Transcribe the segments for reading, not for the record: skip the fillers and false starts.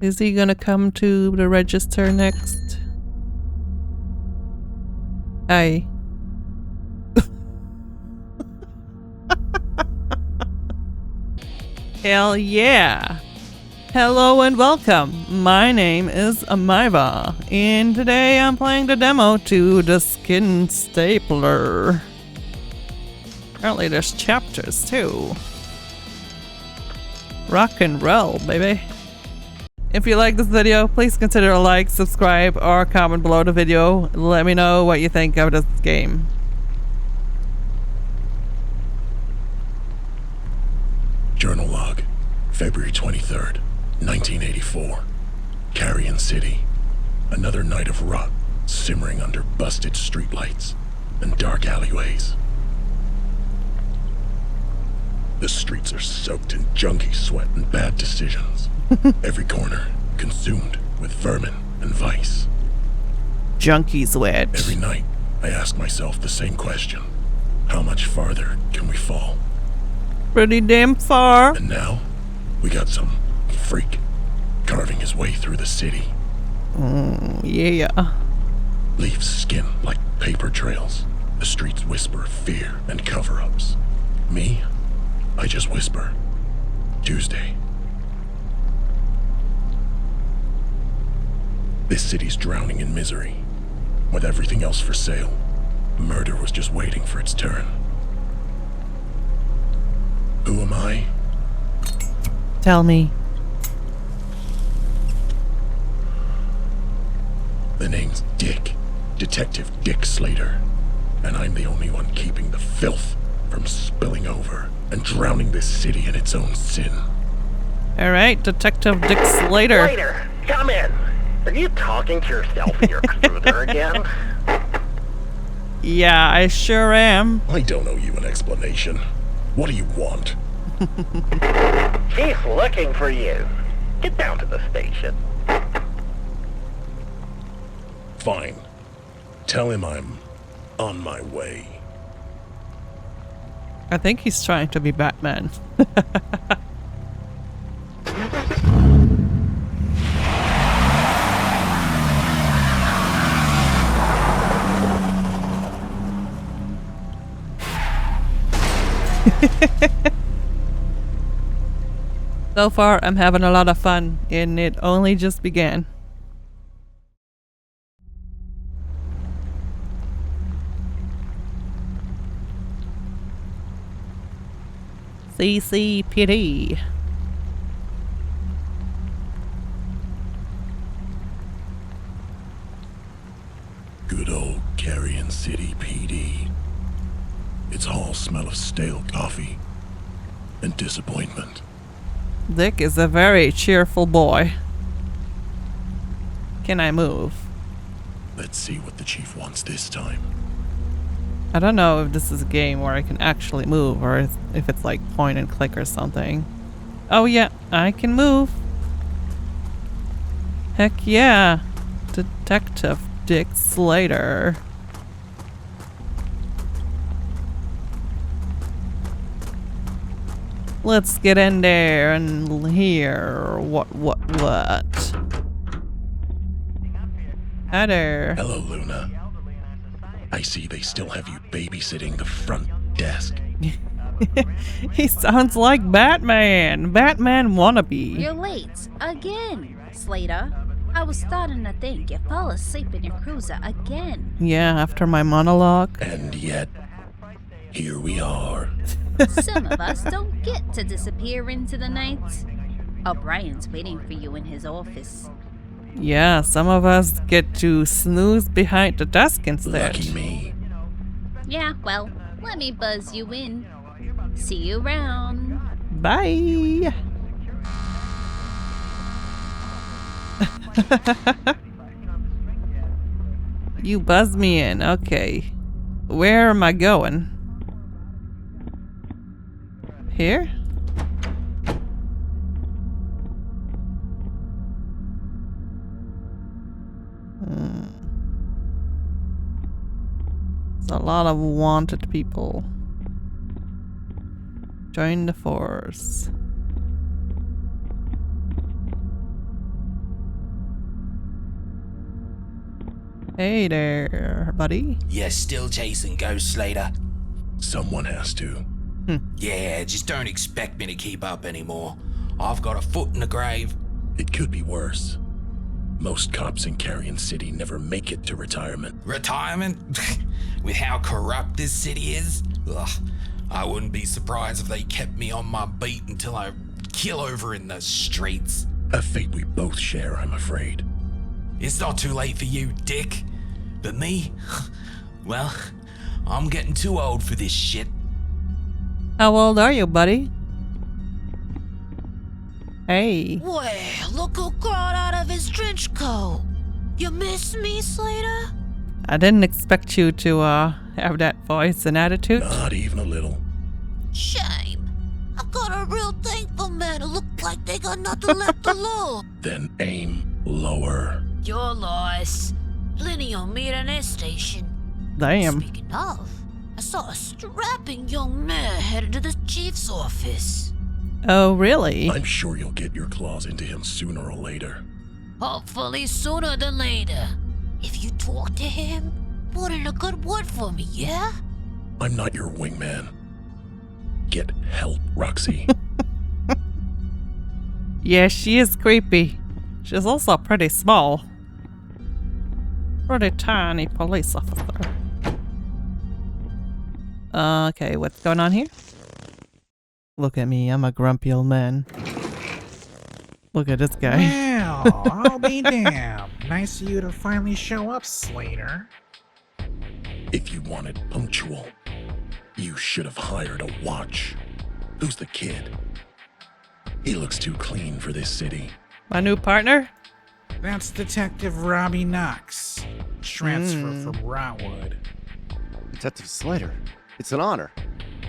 Is he gonna come to the register next? Hi. Hell yeah! Hello and welcome. My name is Amaiva, and today I'm playing the demo to the Skin Stapler. Apparently there's chapters too. Rock and roll, baby. If you like this video, please consider a like, subscribe, or comment below the video. Let me know what you think of this game. Journal log, February 23rd, 1984. Carrion City. Another night of rot, simmering under busted streetlights and dark alleyways. The streets are soaked in junkie sweat and bad decisions. Every corner consumed with vermin and vice. Junkie sweat. Every night, I ask myself the same question. How much farther can we fall? Pretty damn far. And now, we got some freak carving his way through the city. Yeah. Leaves skin like paper trails. The streets whisper fear and cover-ups. Me? I just whisper. Tuesday. This city's drowning in misery. With everything else for sale, murder was just waiting for its turn. Who am I? Tell me. The name's Dick. Detective Dick Slater. And I'm the only one keeping the filth from spilling over and drowning this city in its own sin. Alright, Detective Dick Slater. Slater, come in. Are you talking to yourself in your cruiser again? Yeah, I sure am. I don't owe you an explanation. What do you want? She's looking for you. Get down to the station. Fine. Tell him I'm on my way. I think he's trying to be Batman. So far, I'm having a lot of fun, and it only just began. CCPD. Good old Carrion City PD. Its halls smell of stale coffee and disappointment. Dick is a very cheerful boy. Can I move? Let's see what the chief wants this time. I don't know if this is a game where I can actually move or if it's like point and click or something. Oh yeah, I can move. Heck yeah. Detective Dick Slater. Let's get in there and hear what. Hi there. Hello, Luna. I see they still have you babysitting the front desk. He sounds like Batman. Batman wannabe. You're late. Again, Slater. I was starting to think you fell asleep in your cruiser again. Yeah, after my monologue. And yet, here we are. Some of us don't get to disappear into the night. O'Brien's waiting for you in his office. Yeah, some of us get to snooze behind the desk instead. Lucky me. Yeah, well, let me buzz you in. See you around. Bye. You buzzed me in. Okay. Where am I going? Here? There's a lot of wanted people. Join the force. Hey there, buddy. You're still chasing Ghost Slater? Someone has to. Yeah, just don't expect me to keep up anymore. I've got a foot in the grave. It could be worse. Most cops in Carrion City never make it to retirement. Retirement? With how corrupt this city is? Ugh, I wouldn't be surprised if they kept me on my beat until I kill over in the streets. A fate we both share, I'm afraid. It's not too late for you, Dick. But me? Well, I'm getting too old for this shit. How old are you, buddy? Hey. Well, look who crawled out of his trench coat. You miss me, Slater? I didn't expect you to have that voice and attitude. Not even a little. Shame. I've got a real thing for men who look like they got nothing left to lose. Then aim lower. Your loss. Plenty will meet at this station. Damn. Speaking of, I saw a strapping young man headed to the chief's office. Oh, really? I'm sure you'll get your claws into him sooner or later. Hopefully sooner than later. If you talk to him, put in a good word for me, yeah? I'm not your wingman. Get help, Roxy. Yeah, she is creepy. She's also pretty small. Pretty tiny police officer. Okay, what's going on here? Look at me, I'm a grumpy old man. Look at this guy. Well, I'll be damned. Nice of you to finally show up, Slater. If you wanted punctual, you should have hired a watch. Who's the kid? He looks too clean for this city. My new partner? That's Detective Robbie Knox. Transfer from Rotwood. Detective Slater, it's an honor.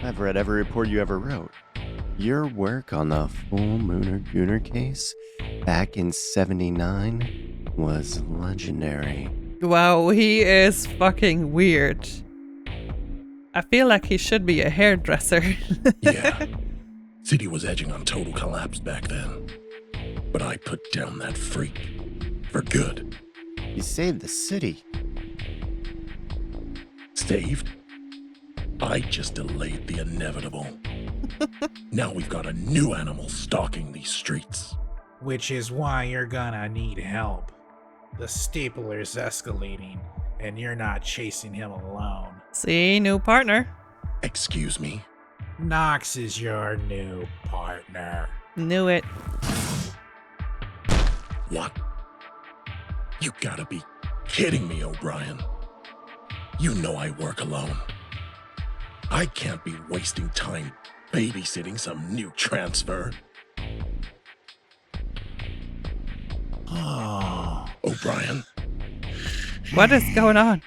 I've read every report you ever wrote. Your work on the Full Mooner Gooner case back in '79 was legendary. Wow, he is fucking weird. I feel like he should be a hairdresser. Yeah. City was edging on total collapse back then. But I put down that freak. For good. You saved the city. Saved? I just delayed the inevitable. Now we've got a new animal stalking these streets. Which is why you're gonna need help. The stapler's escalating, and you're not chasing him alone. See, new partner. Excuse me? Knox is your new partner. Knew it. What? You gotta be kidding me, O'Brien. You know I work alone. I can't be wasting time babysitting some new transfer. O'Brien? What is going on?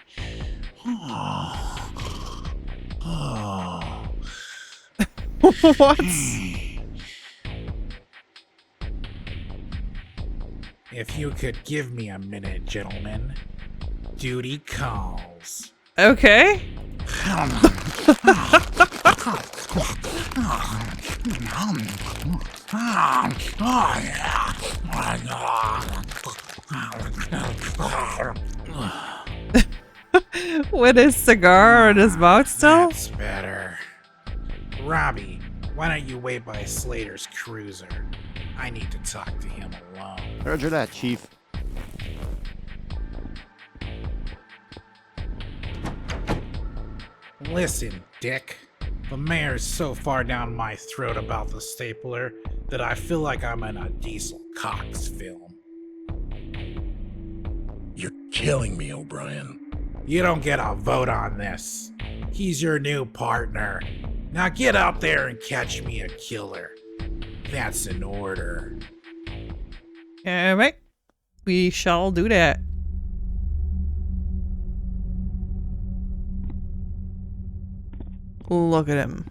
What? If you could give me a minute, gentlemen. Duty calls. Okay. With his cigar in his mouth still? That's better. Robbie, why don't you wait by Slater's cruiser? I need to talk to him alone. Roger that, Chief. Listen, Dick. The mayor's so far down my throat about the stapler that I feel like I'm in a Diesel Cox film. You're killing me, O'Brien. You don't get a vote on this. He's your new partner. Now get out there and catch me a killer. That's an order. Alright. We shall do that. Look at him.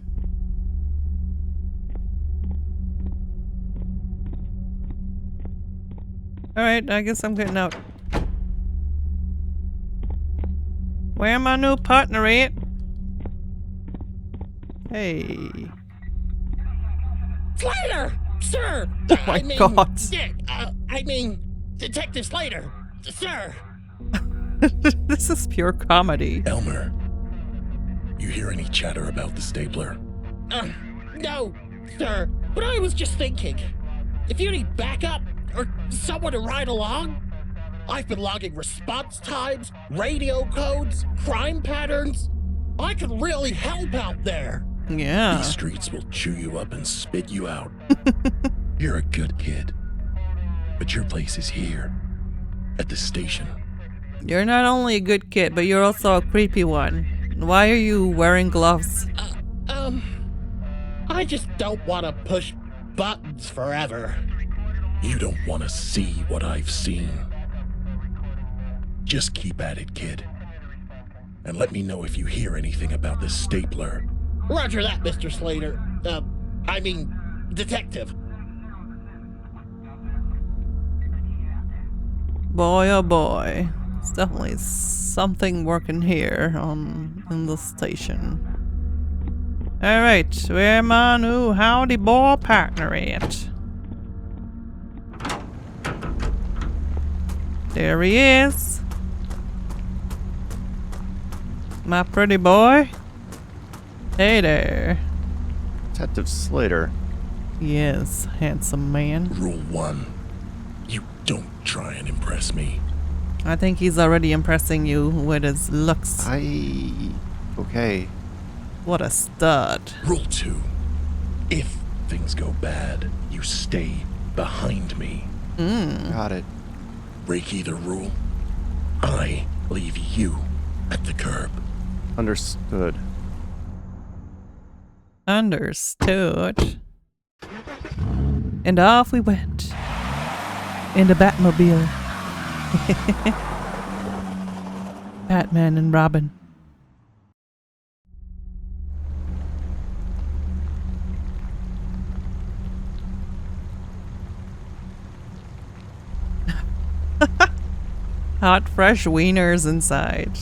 Alright, I guess I'm getting out. Where my new partner at? Hey. Slater! Sir! Oh my God. Dick, I mean, Detective Slater! Sir! This is pure comedy. Elmer, you hear any chatter about the stapler? No, sir, but I was just thinking. If you need backup or someone to ride along, I've been logging response times, radio codes, crime patterns. I could really help out there. Yeah. These streets will chew you up and spit you out. You're a good kid. But your place is here, at the station. You're not only a good kid, but you're also a creepy one. Why are you wearing gloves? I just don't want to push buttons forever. You don't want to see what I've seen. Just keep at it, kid. And let me know if you hear anything about the stapler. Roger that, Mr. Slater. I mean, detective. Boy, oh boy. It's definitely something working here in the station. Alright, where my new howdy boy partner at? There he is. My pretty boy. Hey there. Detective Slater. Yes, handsome man. Rule 1. You don't try and impress me. I think he's already impressing you with his looks. Okay. What a stud. Rule 2. If things go bad, you stay behind me. Got it. Break either rule, I leave you at the curb. Understood. Understood. And off we went. In the Batmobile. Batman and Robin. Hot, fresh wieners inside.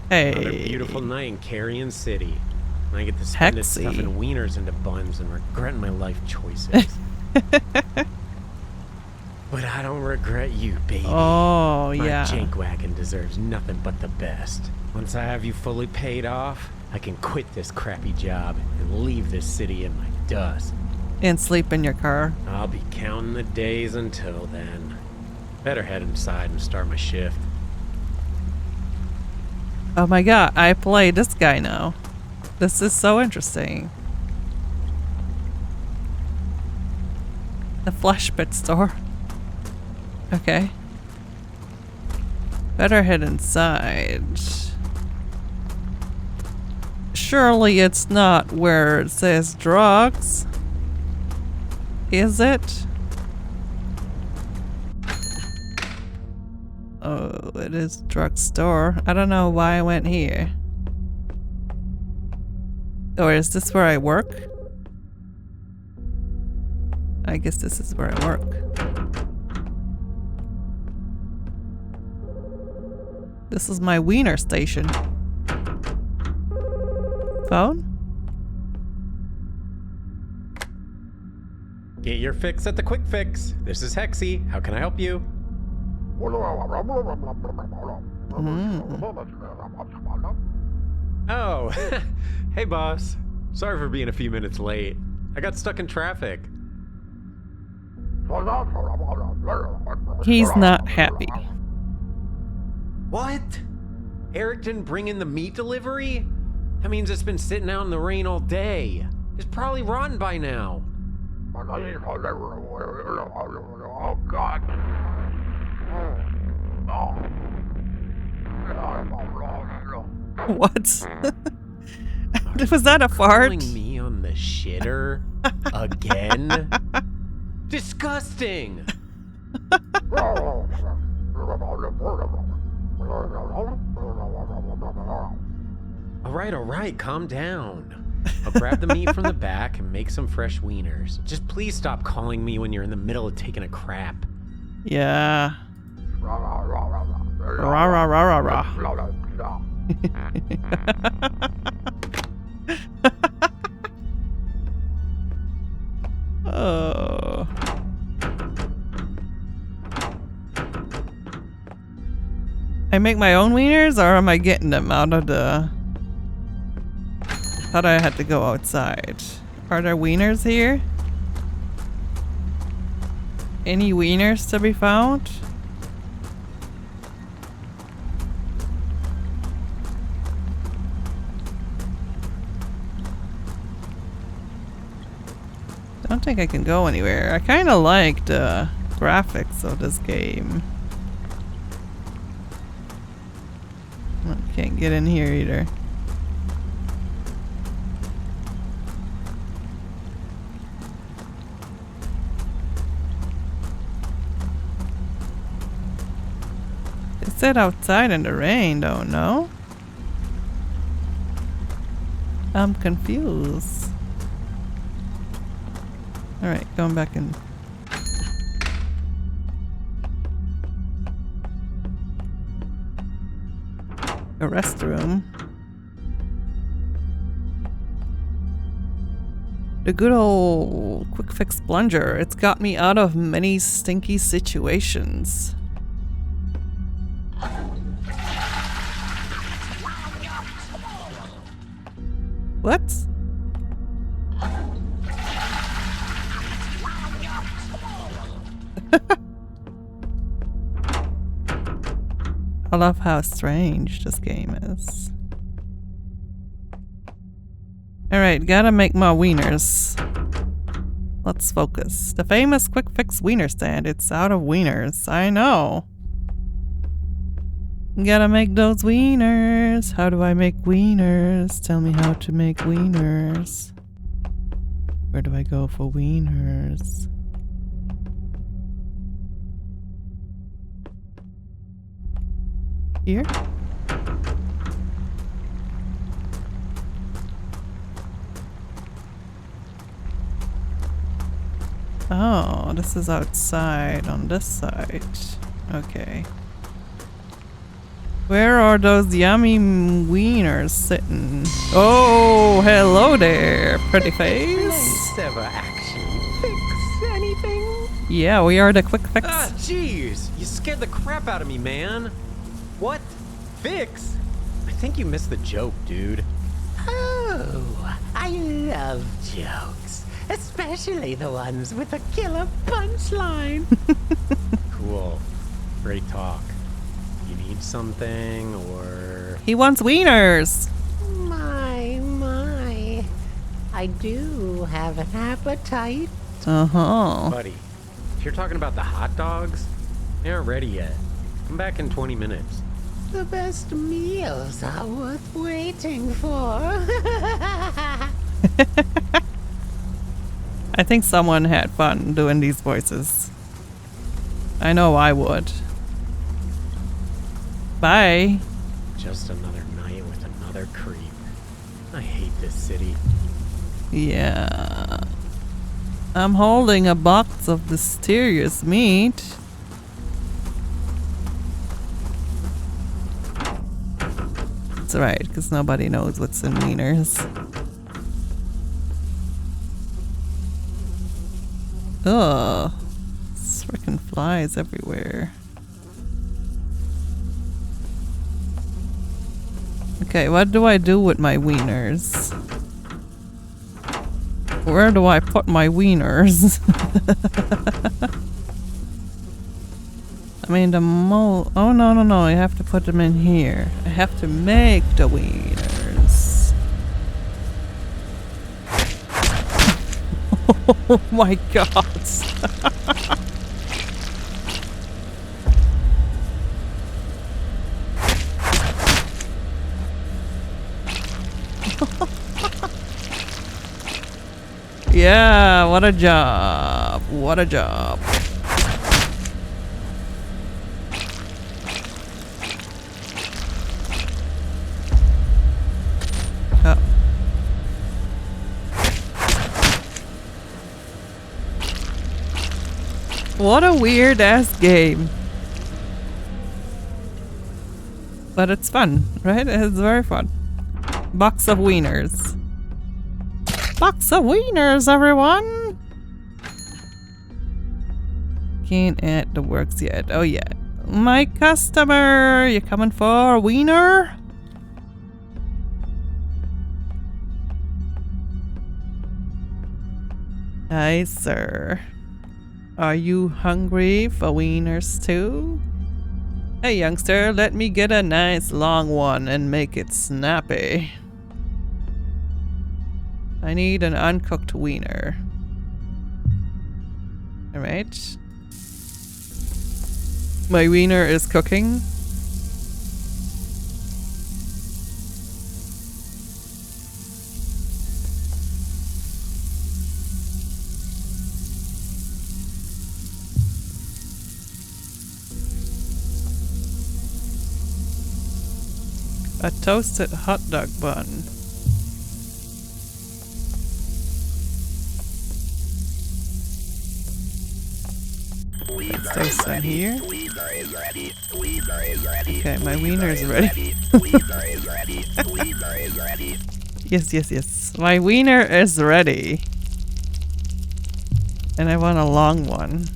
Hey. Another beautiful night in Carrion City. And I get to spend it Hexy. stuffing wieners into buns and regretting my life choices. But I don't regret you, baby. Oh, My yeah. jank wagon deserves nothing but the best. Once I have you fully paid off, I can quit this crappy job and leave this city in my dust. And sleep in your car. I'll be counting the days until then. Better head inside and start my shift. Oh my god, I play this guy now. This is so interesting. The Flashbit store. Okay. Better head inside. Surely it's not where it says drugs. Is it? Oh, it is drugstore. I don't know why I went here. Or is this where I work? I guess this is where I work. This is my wiener station. Phone? Get your fix at the Quick Fix. This is Hexy. How can I help you? Oh, hey boss. Sorry for being a few minutes late. I got stuck in traffic. He's not happy. What? Eric didn't bring in the meat delivery? That means it's been sitting out in the rain all day. It's probably rotten by now. Oh, God. What? Was that a fart? Calling me on the shitter again? Disgusting. All right, calm down. I'll grab the meat from the back and make some fresh wieners. Just please stop calling me when you're in the middle of taking a crap. Yeah. Rah, rah, rah, rah, rah. Oh. I make my own wieners, or am I getting them out of the... Thought I had to go outside. Are there wieners here? Any wieners to be found? Don't think I can go anywhere. I kind of like the graphics of this game. I can't get in here either. It said outside in the rain, don't know. I'm confused. Alright, going back in. A restroom. The good old quick fix plunger. It's got me out of many stinky situations. What? I love how strange this game is. Alright, gotta make my wieners. Let's focus. The famous quick fix wiener stand. It's out of wieners. I know. Gotta make those wieners. How do I make wieners? Tell me how to make wieners. Where do I go for wieners? Here? Oh, this is outside on this side. Okay. Where are those yummy wieners sitting? Oh, hello there, pretty face. Ever action fix anything? Yeah, we are the quick fix. Ah, jeez, you scared the crap out of me, man. What? Fix? I think you missed the joke, dude. Oh, I love jokes, especially the ones with a killer punchline. Cool. Great talk. You need something, or... He wants wieners. My. I do have an appetite. Uh-huh. Buddy, if you're talking about the hot dogs, they aren't ready yet. Come back in 20 minutes. The best meals are worth waiting for. I think someone had fun doing these voices. I know I would. Bye. Just another night with another creep. I hate this city. Yeah. I'm holding a box of mysterious meat. It's alright, because nobody knows what's in wieners. Ugh. Frickin' flies everywhere. Okay, what do I do with my wieners? Where do I put my wieners? I mean the oh no, I have to put them in here. I have to make the wieners. Oh my god. Yeah, what a job. What a job. Oh. What a weird ass game. But it's fun, right? It's very fun. Box of wieners. Box of wieners, everyone! Can't add the works yet. Oh yeah. My customer, you coming for a wiener? Hi, sir. Are you hungry for wieners too? Hey, youngster, let me get a nice long one and make it snappy. I need an uncooked wiener. Alright. My wiener is cooking. A toasted hot dog bun. Let's toast some here. Okay, my wiener is ready. Yes, yes, yes. My wiener is ready. And I want a long one.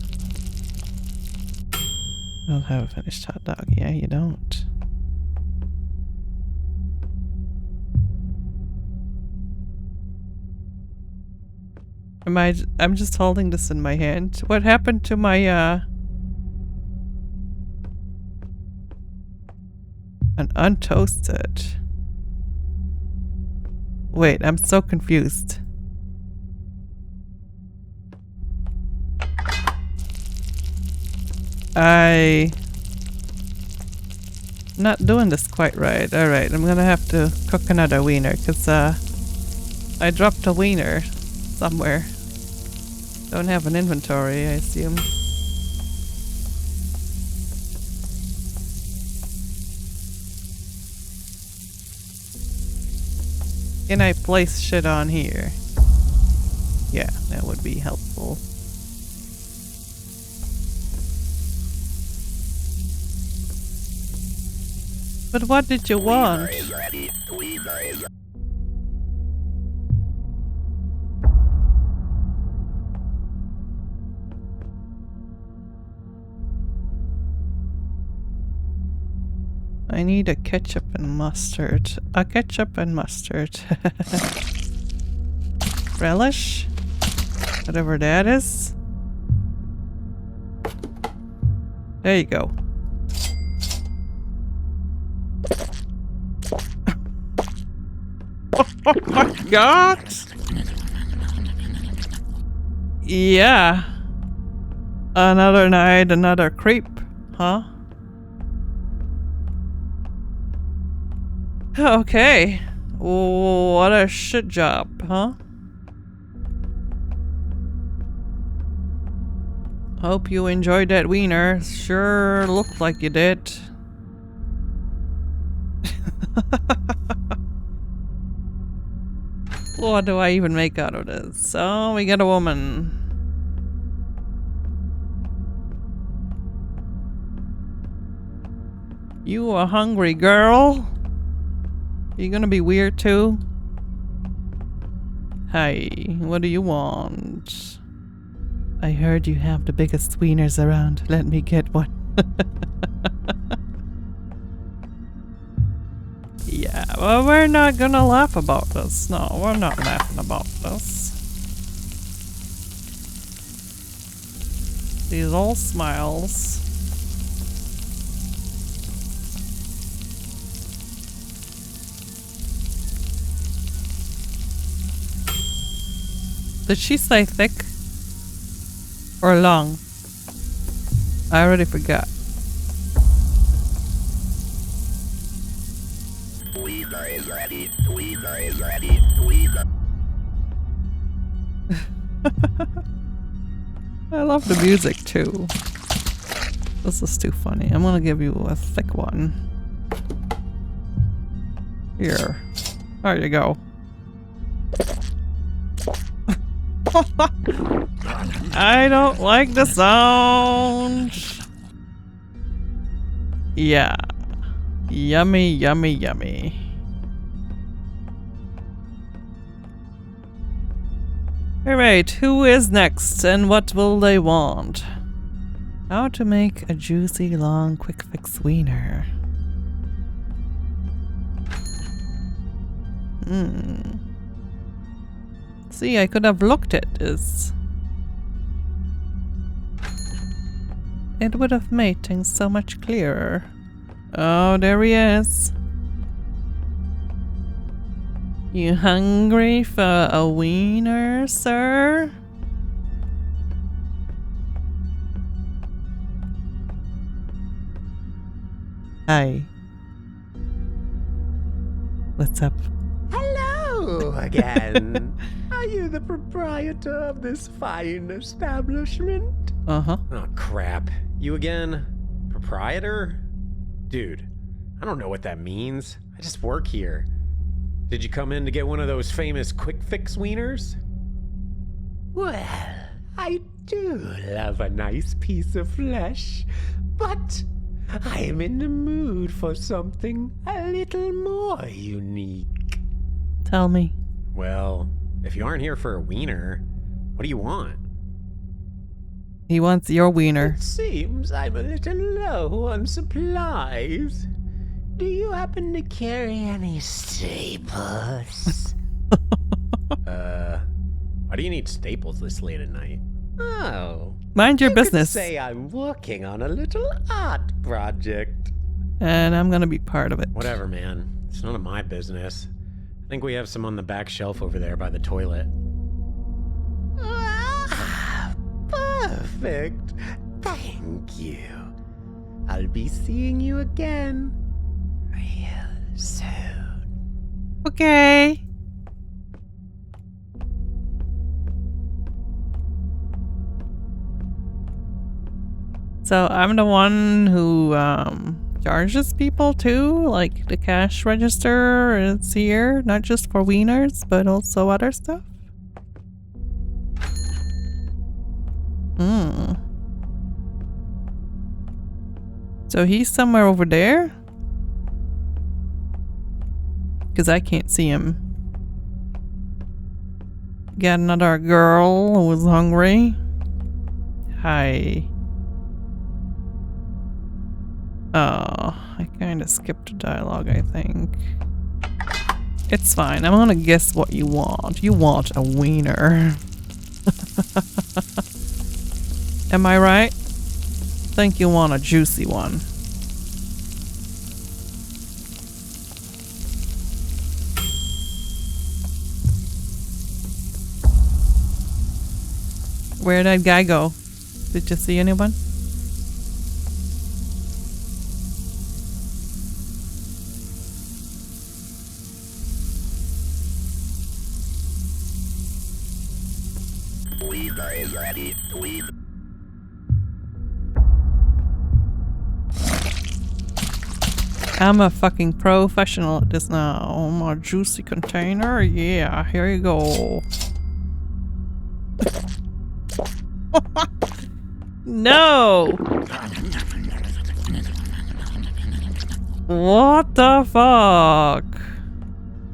I don't have a finished hot dog. Yeah, you don't. I'm just holding this in my hand. What happened to my, an untoasted? Wait, I'm so confused. Not doing this quite right. Alright, I'm gonna have to cook another wiener, because, I dropped a wiener somewhere. Don't have an inventory, I assume. Can I place shit on here? Yeah, that would be helpful. But what did you want? I need a ketchup and mustard. A ketchup and mustard. Relish? Whatever that is. There you go. Oh my god! Yeah. Another night, another creep, huh? Okay. What a shit job, huh? Hope you enjoyed that wiener. Sure looked like you did. What do I even make out of this? Oh, we got a woman. You a hungry girl? You gonna be weird too? Hi, what do you want? I heard you have the biggest wieners around. Let me get one. Yeah, well, we're not gonna laugh about this. No, we're not laughing about this. These all smiles. Did she say thick? Or long? I already forgot. I love the music too. This is too funny. I'm gonna give you a thick one. Here. There you go. I don't like the sound. Yeah. Yummy, yummy, yummy. Alright, who is next and what will they want? How to make a juicy, long, quick fix wiener. See, I could have looked at this. It would have made things so much clearer. Oh, there he is. You hungry for a wiener, sir? Hi. What's up? Hello again. Are you the proprietor of this fine establishment? Uh-huh. Oh, crap. You again? Proprietor? Dude, I don't know what that means. I just work here. Did you come in to get one of those famous quick fix wieners? Well, I do love a nice piece of flesh, but I am in the mood for something a little more unique. Tell me. Well, if you aren't here for a wiener, what do you want? He wants your wiener. It seems I'm a little low on supplies. Do you happen to carry any staples? Why do you need staples this late at night? Oh. Mind your you could business. say I'm working on a little art project. And I'm gonna be part of it. Whatever, man. It's none of my business. I think we have some on the back shelf over there by the toilet. Ah, perfect. Thank you. I'll be seeing you again real soon. Okay. So I'm the one who charges people too, like the cash register is here, not just for wieners, but also other stuff. So he's somewhere over there? Because I can't see him. Got another girl who's hungry. Hi. Oh, I kind of skipped a dialogue, I think. It's fine. I'm gonna guess what you want. You want a wiener. Am I right? Think you want a juicy one. Where'd that guy go? Did you see anyone? Weaver is ready. Weaver. I'm a fucking professional at this now. My juicy container? Yeah, here you go. No! What the fuck?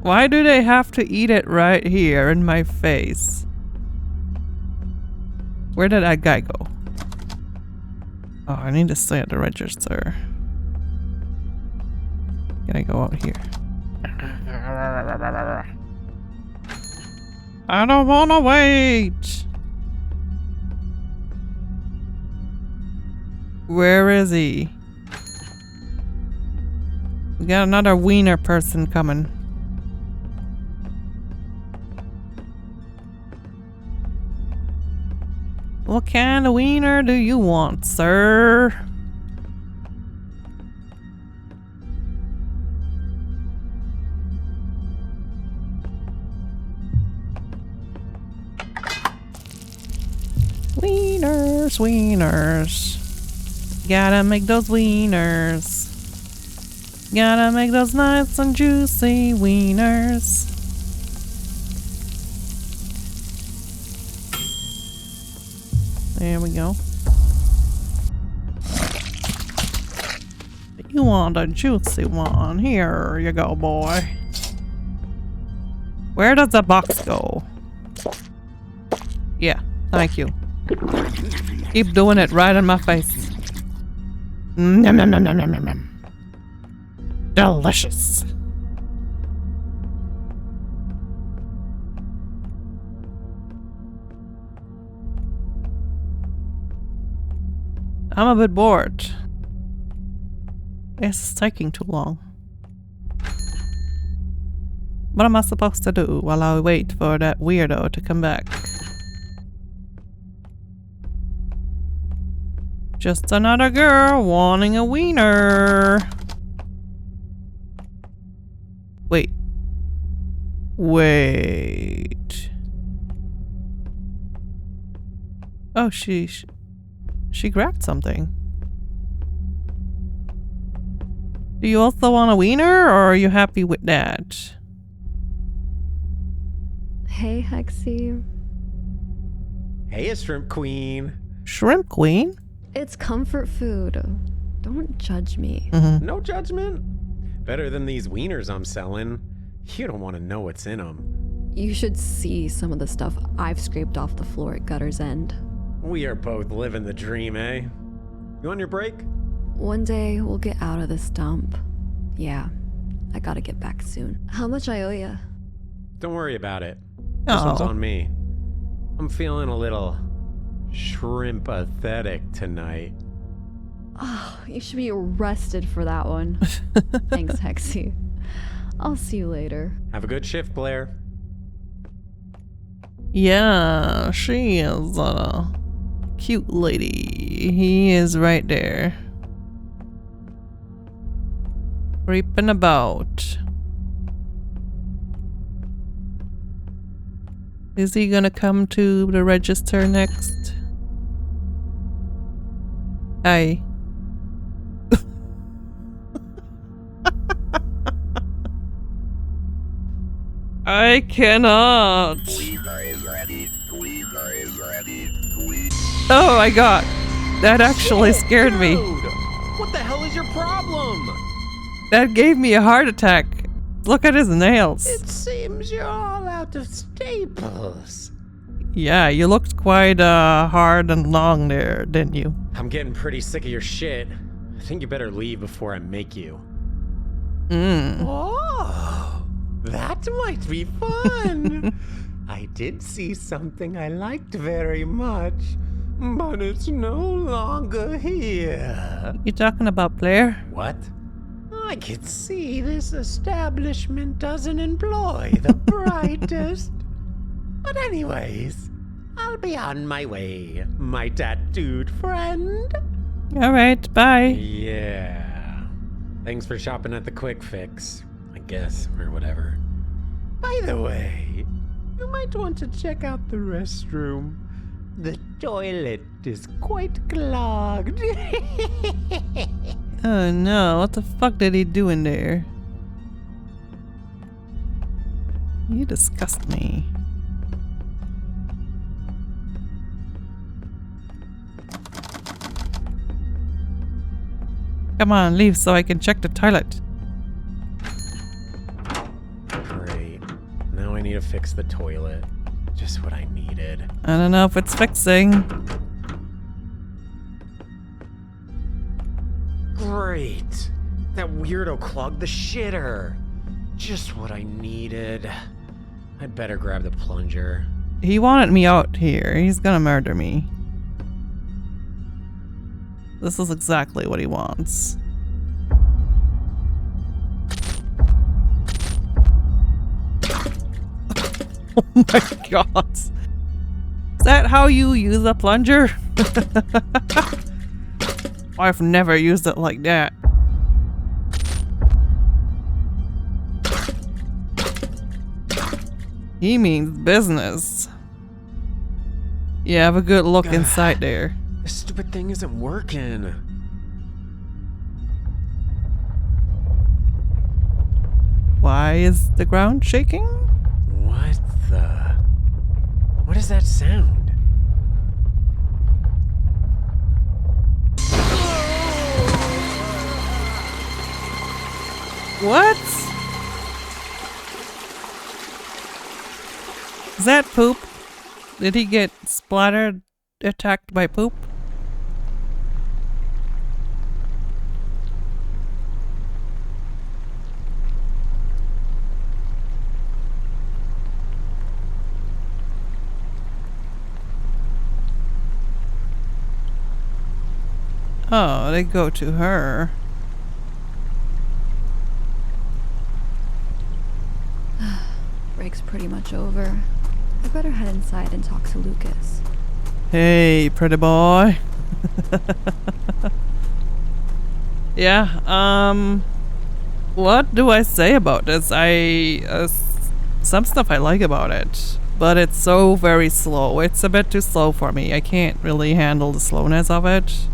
Why do they have to eat it right here in my face? Where did that guy go? Oh, I need to stay at the register. Can I go out here? I don't wanna wait! Where is he? We got another wiener person coming. What kind of wiener do you want, sir? Wieners, wieners. Gotta make those wieners. Gotta make those nice and juicy wieners. There we go. You want a juicy one? Here you go, boy. Where does the box go? Yeah, thank you. Keep doing it right in my face. Nom nom nom nom nom nom nom. Delicious. I'm a bit bored. This is taking too long. What am I supposed to do while I wait for that weirdo to come back? Just another girl wanting a wiener. Wait. Wait. Oh, she grabbed something. Do you also want a wiener, or are you happy with that? Hey, Hexy. Hey, a shrimp queen. Shrimp queen? It's comfort food. Don't judge me. No judgment. Better than these wieners I'm selling. You don't want to know what's in them. You should see some of the stuff I've scraped off the floor at Gutter's End. We are both living the dream, eh? You on your break? One day we'll get out of this dump. Yeah, I gotta get back soon. How much I owe ya? Don't worry about it. This one's on me. I'm feeling a little shrimp-athetic tonight. Oh, you should be arrested for that one. Thanks, Hexy. I'll see you later. Have a good shift, Blair. Yeah, she is a cute lady. He is right there. Creeping about. Is he gonna come to the register next? Hi. I cannot. Oh my god. That actually scared me. What the hell is your problem? That gave me a heart attack. Look at his nails. It seems you're all out of staples. Yeah, you looked quite hard and long there, didn't you? I'm getting pretty sick of your shit. I think you better leave before I make you. Oh, that might be fun. I did see something I liked very much, but it's no longer here. You talking about Blair? What? I can see this establishment doesn't employ the brightest. But anyways, I'll be on my way, my tattooed friend. Alright, bye. Yeah. Thanks for shopping at the Quick Fix, I guess, or whatever. By the way, you might want to check out the restroom. The toilet is quite clogged. Oh no, what the fuck did he do in there? You disgust me. Come on, leave so I can check the toilet. Great. Now I need to fix the toilet. Just what I needed. I don't know if it's fixing. Great. That weirdo clogged the shitter. Just what I needed. I'd better grab the plunger. He wanted me out here. He's gonna murder me. This is exactly what he wants. Oh my god. Is that how you use a plunger? I've never used it like that. He means business. Yeah, have a good look inside there. This stupid thing isn't working. Why is the ground shaking? What the? What is that sound? What? Is that poop? Did he get splattered, attacked by poop? Oh, they go to her. Break's pretty much over. I better head inside and talk to Lucas. Hey, pretty boy. Yeah, what do I say about this? Some stuff I like about it, but it's so very slow. It's a bit too slow for me. I can't really handle the slowness of it.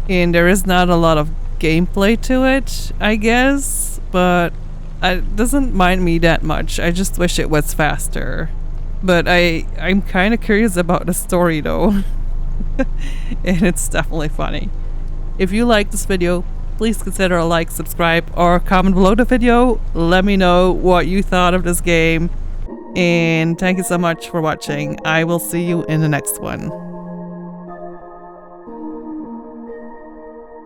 And there is not a lot of gameplay to it, I guess, but it doesn't mind me that much. I just wish it was faster. But I'm kind of curious about the story though. And it's definitely funny. If you like this video, please consider a like, subscribe, or comment below the video. Let me know what you thought of this game. And thank you so much for watching. I will see you in the next one.